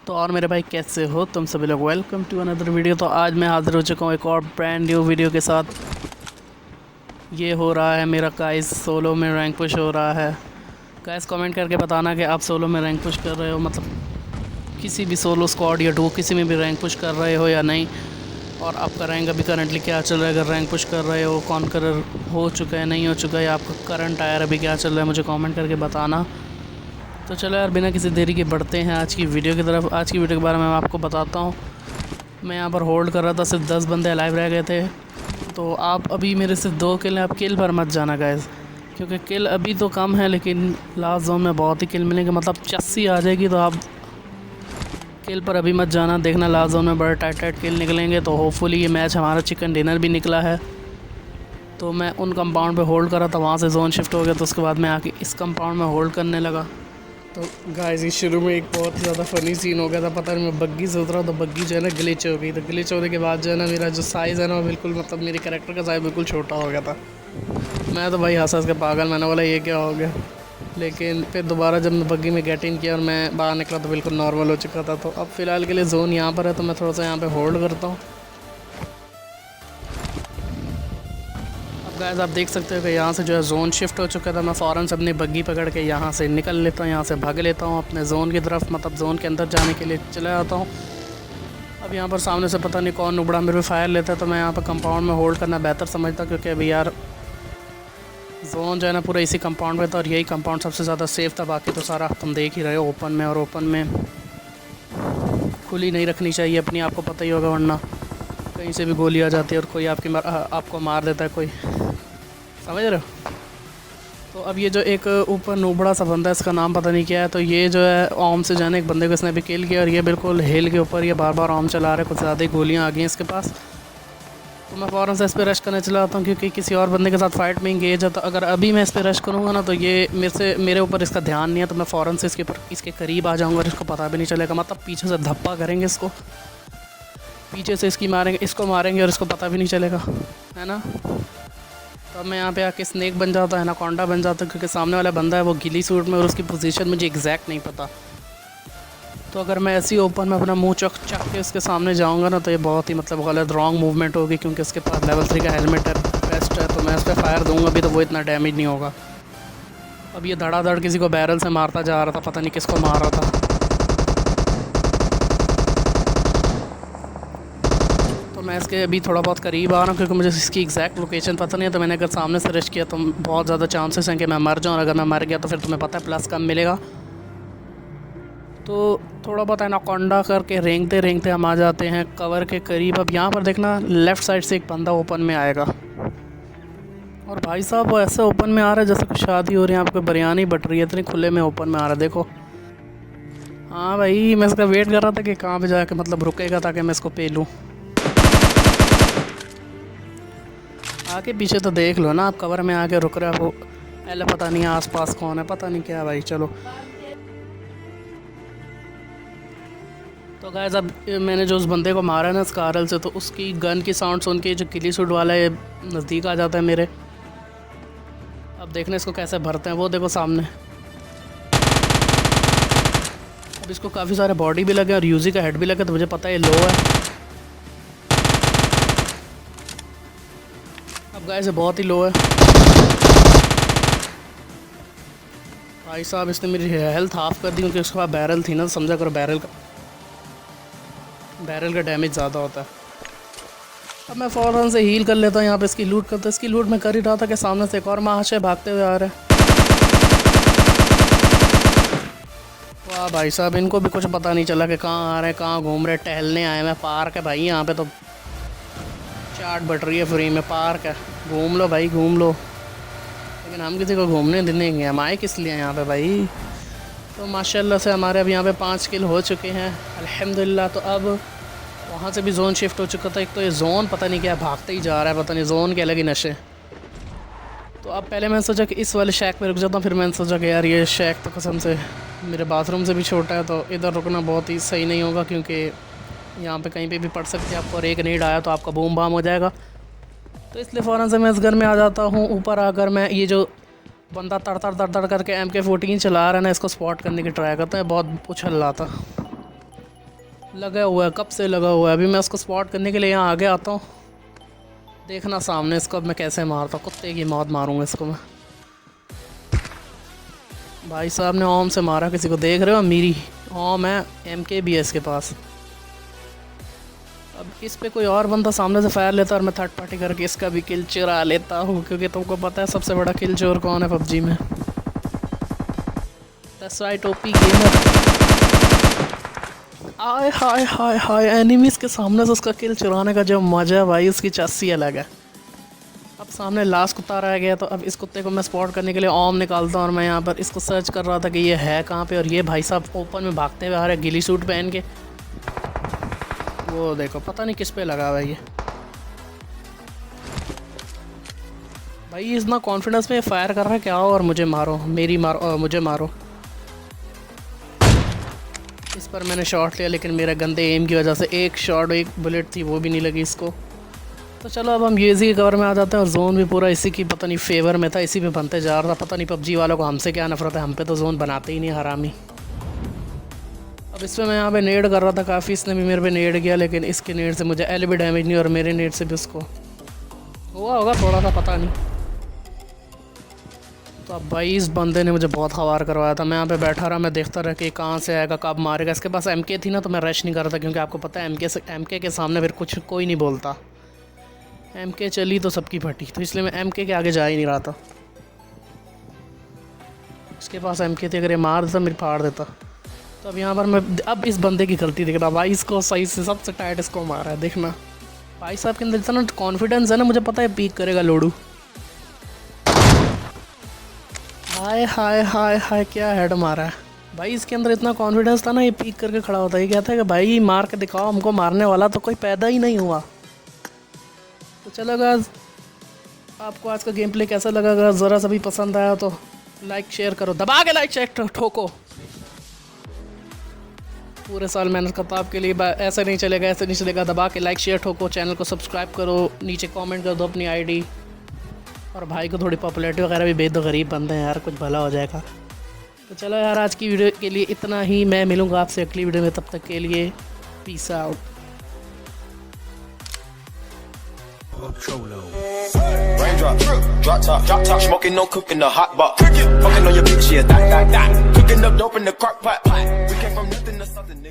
तो और मेरे भाई कैसे हो तुम सभी लोग। Welcome to another video. तो आज मैं हाजिर हो चुका हूँ एक और ब्रांड न्यू वीडियो के साथ। ये हो रहा है मेरा गाइस सोलो में रैंक पुश हो रहा है। गाइस कमेंट करके बताना कि आप सोलो में रैंक पुश कर रहे हो, मतलब किसी भी सोलो स्क्वाड या डू किसी में भी रैंक पुश कर रहे हो या नहीं। और आपका रैंक अभी करंटली क्या चल रहा है। अगर रैंक पुश कर रहे हो कॉन्करर हो चुका है नहीं हो चुका है, या आपका करंट आयर अभी क्या चल रहा है, मुझे कमेंट करके बताना। तो चलो यार बिना किसी देरी के बढ़ते हैं आज की वीडियो की तरफ। आज की वीडियो के बारे में मैं आपको बताता हूँ। मैं यहाँ पर होल्ड कर रहा था, सिर्फ 10 बंदे लाइव रह गए थे। तो आप अभी मेरे सिर्फ 2 किल हैं, आप किल पर मत जाना गाइस, क्योंकि किल अभी तो कम है लेकिन लास्ट जोन में बहुत ही किल मिलेंगे, मतलब 80 आ जाएगी। तो आप किल पर अभी मत जाना, देखना लास्ट जोन में बड़े टाइट टाइट किल निकलेंगे। तो होपफुली ये मैच हमारा चिकन डिनर भी निकला है। तो मैं उन कंपाउंड पे होल्ड करा था, वहाँ से जोन शिफ्ट हो गया, तो उसके बाद मैं आके इस कंपाउंड में होल्ड करने लगा। तो गाइस इस शुरू में एक बहुत ही ज़्यादा फ़नी सीन हो गया था। पता नहीं मैं बग्गी से उतरा तो बग्गी जो है ना ग्लिच हो गई। तो ग्लिच होने के बाद जो है ना मेरा जो साइज़ है ना वो बिल्कुल, मतलब मेरे कैरेक्टर का साइज़ बिल्कुल छोटा हो गया था। मैं तो भाई हंस हंस के पागल, मैंने बोला ये क्या हो गया। लेकिन फिर दोबारा जब मैं बग्गी में गेट इन किया और मैं बाहर निकला तो बिल्कुल नॉर्मल हो चुका था। तो अब फ़िलहाल के लिए जोन यहाँ पर है, तो मैं थोड़ा सा यहाँ पर होल्ड करता हूँ। गाइस आप देख सकते हो कि यहाँ से जो है जोन शिफ्ट हो चुका था। मैं फ़ौरन से अपनी बग्गी पकड़ के यहाँ से निकल लेता हूँ, यहाँ से भाग लेता हूँ अपने जोन की तरफ, मतलब जोन के अंदर जाने के लिए चला जाता हूँ। अब यहाँ पर सामने से पता नहीं कौन उबड़ा मेरे पे फायर लेता है, तो मैं यहाँ पर कंपाउंड में होल्ड करना बेहतर समझता, क्योंकि अभी यार जोन जो है ना पूरा इसी कंपाउंड में था और यही कंपाउंड सबसे ज़्यादा सेफ़ था। बाकी तो सारा तुम देख ही रहे हो ओपन में, और ओपन में खुली नहीं रखनी चाहिए अपनी, आपको पता ही होगा, वरना कहीं से भी गोली आ जाती है और कोई आपको मार देता है कोई, समझ रहे हो। तो अब ये जो एक ऊपर नूबड़ा सा बंदा है, इसका नाम पता नहीं क्या है, तो ये जो है ओम से जाने एक बंदे को इसने भी किल किया और ये बिल्कुल हिल के ऊपर ये बार बार ओम चला रहा है। कुछ ज़्यादा ही गोलियाँ आ गई हैं इसके पास। तो मैं फ़ौरन से इस पर रश करने चला आता हूँ, क्योंकि किसी और बंदे के साथ फाइट में इंगेज है। तो अगर अभी मैं इस पर रश करूँगा ना तो ये मेरे ऊपर इसका ध्यान नहीं है, तो मैं फ़ौरन से इसके करीब आ जाऊँगा और इसको पता भी नहीं चलेगा। मतलब पीछे से धप्पा करेंगे इसको, पीछे से इसको मारेंगे और इसको पता भी नहीं चलेगा, है ना। तो अब मैं यहाँ पे आके स्नेक बन जाता है, एनाकोंडा बन जाता है, क्योंकि सामने वाला बंदा है वो गिली सूट में और उसकी पोजीशन मुझे एग्जैक्ट नहीं पता। तो अगर मैं ऐसे ही ओपन में अपना मुंह चक के उसके सामने जाऊँगा ना तो ये बहुत ही मतलब गलत रॉन्ग मूवमेंट होगी, क्योंकि उसके पास लेवल 3 का हेलमेट है, वेस्ट है। तो मैं उस पर फायर दूँगा भी तो वो इतना डैमेज नहीं होगा। अब ये धड़ाधड़ किसी को बैरल से मारता जा रहा था, पता नहीं किसको मार रहा था। तो मैं इसके अभी थोड़ा बहुत करीब आ रहा हूँ, क्योंकि मुझे इसकी एग्जैक्ट लोकेशन पता नहीं है। तो मैंने अगर सामने से रश किया तो बहुत ज़्यादा चांसेस हैं कि मैं मर जाऊँ, और अगर मैं मर गया तो फिर तुम्हें पता है प्लस कम मिलेगा। तो थोड़ा बहुत एनाकोंडा करके रेंगते हम आ जाते हैं कवर के करीब। अब यहाँ पर देखना लेफ़्ट साइड से एक बंदा ओपन में आएगा, और भाई साहब वो ऐसे ओपन में आ रहा है जैसे कुछ शादी हो रही है, आपको बिरयानी बट रही है, इतनी खुले में ओपन में आ रहा है, देखो। हाँ भाई मैं इसका वेट कर रहा था कि कहाँ पर जाके मतलब रुकेगा ताकि मैं इसको पे लूँ। आगे पीछे तो देख लो ना, आप कवर में आके रुक रहे हो। पहले पता नहीं आसपास कौन है, पता नहीं क्या भाई। चलो तो गाइस अब मैंने जो उस बंदे को मारा है ना स्कारल से, तो उसकी गन की साउंड सुन के जो किली सूट वाला है नज़दीक आ जाता है मेरे। अब देखना इसको कैसे भरते हैं, वो देखो सामने। अब इसको काफ़ी सारे बॉडी भी लगे और यूजी का हेड भी लगे, तो मुझे पता है ये लो है। अब गाइस ये बहुत ही लो है भाई साहब, इसने मेरी हेल्थ हाफ कर दी, क्योंकि उसके पास बैरल थी ना, तो समझा करो बैरल का डैमेज ज़्यादा होता है। अब मैं फ़ौरन से हील कर लेता हूँ, यहाँ पे इसकी लूट करता। इसकी लूट मैं कर ही रहा था कि सामने से एक और महाशय भागते हुए आ रहे हैं। वाह भाई साहब, इनको भी कुछ पता नहीं चला कि कहाँ आ रहे हैं, कहाँ घूम रहे, टहलने आए। मैं पार्क है भाई, यहाँ पे तो चाट बट रही है फ्री में, पार्क है, घूम लो भाई घूम लो। लेकिन हम किसी को घूमने देंगे, हम आए किस लिए यहाँ पे भाई। तो माशाल्लाह से हमारे अब यहाँ पे 5 किल हो चुके हैं अल्हम्दुलिल्लाह। तो अब वहाँ से भी जोन शिफ्ट हो चुका था। एक तो ये जोन पता नहीं क्या भागते ही जा रहा है, पता नहीं जोन के अलग ही नशे। तो अब पहले मैंने सोचा कि इस वाले शैक पे रुक जाता हूँ, फिर मैंने सोचा कि यार ये शैक तो कसम से मेरे बाथरूम से भी छोटा है, तो इधर रुकना बहुत ही सही नहीं होगा, क्योंकि यहाँ पे कहीं पे भी पड़ सकती है आपको, और एक नीड आया तो आपका बूम बाम हो जाएगा। तो इसलिए फ़ौरन से मैं इस घर में आ जाता हूँ। ऊपर आकर मैं ये जो बंदा तड़ करके MK14 चला रहा है ना, इसको स्पॉट करने की ट्राई करता है। बहुत उछल रहा था, लगा हुआ है, कब से लगा हुआ है। अभी मैं उसको स्पॉट करने के लिए यहाँ आगे आता हूँ। देखना सामने इसको अब मैं कैसे मारता हूँ, कुत्ते की मौत मारूंगा इसको मैं। भाई साहब ने ओम से मारा किसी को, देख रहे हो? मेरी ओम है, MK भी है इसके पास। अब इस पे कोई और बंदा सामने से फायर लेता और मैं थर्ड पार्टी करके इसका भी किल चुरा लेता हूँ, क्योंकि तुमको पता है सबसे बड़ा किल चोर कौन है PUBG में। That's right, OP gamer. I hi hi hi, enemies के सामने से उसका किल चुराने का जो मजा है भाई, उसकी चस्सी अलग है। अब सामने लास्ट कुत्ता रह गया, तो अब इस कुत्ते को मैं स्पॉट करने के लिए ओम निकालता हूँ और मैं यहाँ पर इसको सर्च कर रहा था कि ये है कहाँ पे। और ये भाई साहब ओपन में भागते हुए आ रहे, गिली सूट पहन के। वो देखो, पता नहीं किस पे लगा हुआ है ये भाई। इतना कॉन्फिडेंस में फायर कर रहा है क्या हो, और मुझे मारो, मुझे मारो। इस पर मैंने शॉट लिया, लेकिन मेरा गंदे एम की वजह से एक बुलेट थी वो भी नहीं लगी इसको। तो चलो अब हम यूएसए के कवर में आ जाते हैं। और जोन भी पूरा इसी की पता नहीं फेवर में था, इसी पे बनते जा रहा था। पता नहीं PUBG वालों को हमसे क्या नफरत है, हम पे तो जोन बनाते ही नहीं, हरामी। अब इस पर मैं यहाँ पे नेड कर रहा था काफ़ी, इसने भी मेरे पे नेड किया, लेकिन इसके नेड से मुझे एल भी डैमेज नहीं और मेरे नेड से भी उसको हुआ होगा थोड़ा सा, पता नहीं। तो अब भाई इस बंदे ने मुझे बहुत खवार करवाया था। मैं यहाँ पे बैठा रहा, मैं देखता रहा कि कहाँ से आएगा, कब मारेगा। इसके पास MK थी ना, तो मैं रश नहीं कर रहा था, क्योंकि आपको पता है MK के सामने फिर कोई नहीं बोलता। MK चली तो सबकी फटी, तो इसलिए मैं MK के आगे जा ही नहीं रहा था। इसके पास MK थी, अगर ये मार देता मेरी फाड़ देता। तो अब यहाँ पर मैं अब इस बंदे की गलती दिख रहा भाई, इसको सही से सबसे टाइट इसको मारा है। देखना भाई साहब के अंदर इतना कॉन्फिडेंस है ना, मुझे पता है पीक करेगा लोडू। हाय हाय हाय हाय, क्या हेड मारा है भाई। इसके अंदर इतना कॉन्फिडेंस था ना, ये पीक करके खड़ा होता है। ये कहता है कि भाई मार के दिखाओ, हमको मारने वाला तो कोई पैदा ही नहीं हुआ। तो चलो गाइस, आपको आज का गेम प्ले कैसा लगा? अगर ज़रा सा भी पसंद आया तो लाइक शेयर करो, दबा के लाइक शेयर ठोको। पूरे साल मेहनत करता आपके लिए, ऐसे नहीं चलेगा, ऐसे नहीं चलेगा। दबा के लाइक शेयर ठोको, चैनल को सब्सक्राइब करो, नीचे कमेंट कर दो अपनी ID, और भाई को थोड़ी पॉपुलैरिटी वगैरह भी भेज दो, गरीब बंदे हैं यार, कुछ भला हो जाएगा। तो चलो यार, आज की वीडियो के लिए इतना ही। मैं मिलूँगा आपसे अगली वीडियो में, तब तक के लिए peace out. Raindrop, drop top, smoking, no cooking, the hot box. Fucking on your bitch, yeah, that. Cooking up dope in the crock pot. We came from nothing to something, nigga.